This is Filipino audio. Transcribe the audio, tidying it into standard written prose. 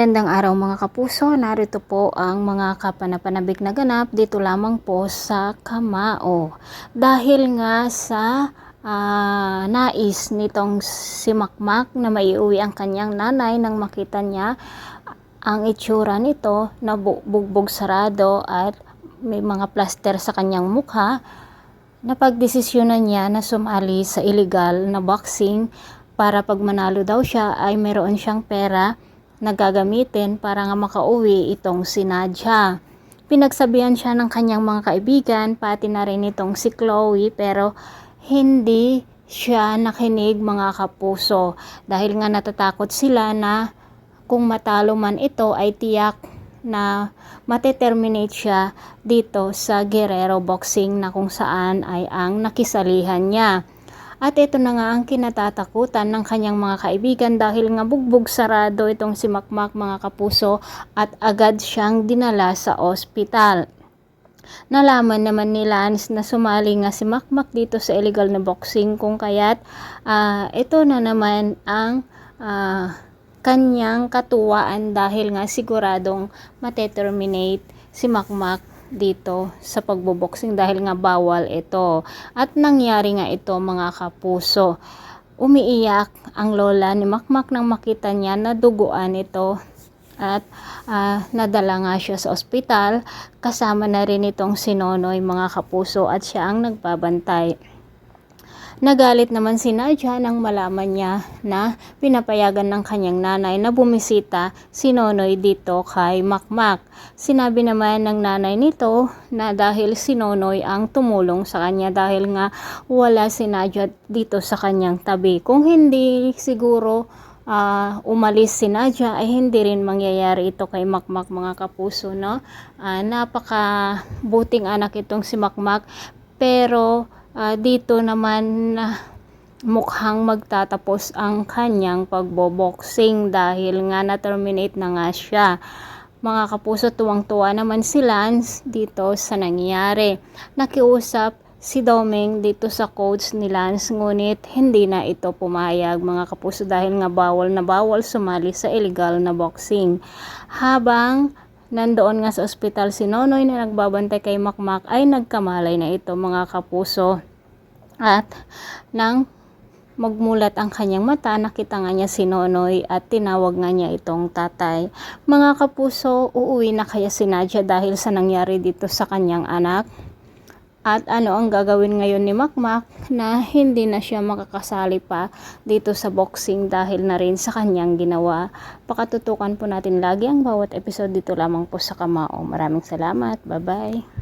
Magandang araw mga kapuso, narito po ang mga kapanapanabik na ganap dito lamang po sa Kamao. Dahil nga sa nais nitong si Makmak na maiuwi ang kanyang nanay nang makita niya ang itsura nito na bugbog sarado at may mga plaster sa kanyang mukha, napagdesisyonan niya na sumali sa illegal na boxing para pag manalo daw siya ay meron siyang pera na gagamitin para nga makauwi itong si Nadja. Pinagsabihan siya ng kanyang mga kaibigan, pati na rin itong si Chloe, pero hindi siya nakinig mga kapuso. Dahil nga natatakot sila na kung matalo man ito ay tiyak na mateterminate siya dito sa Guerrero Boxing na kung saan ay ang nakisalihan niya. At ito na nga ang kinatatakutan ng kanyang mga kaibigan dahil nga bugbog sarado itong si Makmak mga kapuso at agad siyang dinala sa ospital. Nalaman naman ni Lance na sumali nga si Makmak dito sa illegal na boxing kung kaya't ito na naman ang kanyang katuwaan dahil nga siguradong mateterminate si Makmak dito sa pagboboxing dahil nga bawal ito. At nangyari nga ito mga kapuso. Umiiyak ang lola ni Makmak nang makita niya na duguan ito at nadala nga siya sa ospital kasama na rin itong si Nonoy mga kapuso at siya ang nagbabantay. Nagalit naman si Nadja nang malaman niya na pinapayagan ng kanyang nanay na bumisita si Nonoy dito kay Makmak. Sinabi naman ng nanay nito na dahil si Nonoy ang tumulong sa kanya dahil nga wala si Nadja dito sa kanyang tabi. Kung hindi siguro umalis si Nadja ay hindi rin mangyayari ito kay Makmak mga kapuso, no? Napakabuting anak itong si Makmak, pero dito naman mukhang magtatapos ang kanyang pagboboxing dahil nga na-terminate na nga siya. Mga kapuso, tuwang-tuwa naman si Lance dito sa nangyari. Nakiusap si Doming dito sa coach ni Lance, ngunit hindi na ito pumayag mga kapuso dahil nga bawal na bawal sumali sa illegal na boxing. Habang nandoon nga sa ospital si Nonoy na nagbabantay kay Makmak ay nagkamalay na ito mga kapuso. At nang magmulat ang kanyang mata, nakita nga niya si Nonoy at tinawag nga niya itong tatay. Mga kapuso, uuwi na kaya si Nadja dahil sa nangyari dito sa kanyang anak? At ano ang gagawin ngayon ni Makmak na hindi na siya makakasali pa dito sa boxing dahil na rin sa kanyang ginawa? Pakatutukan po natin lagi ang bawat episode dito lamang po sa Kamao. Maraming salamat. Bye-bye.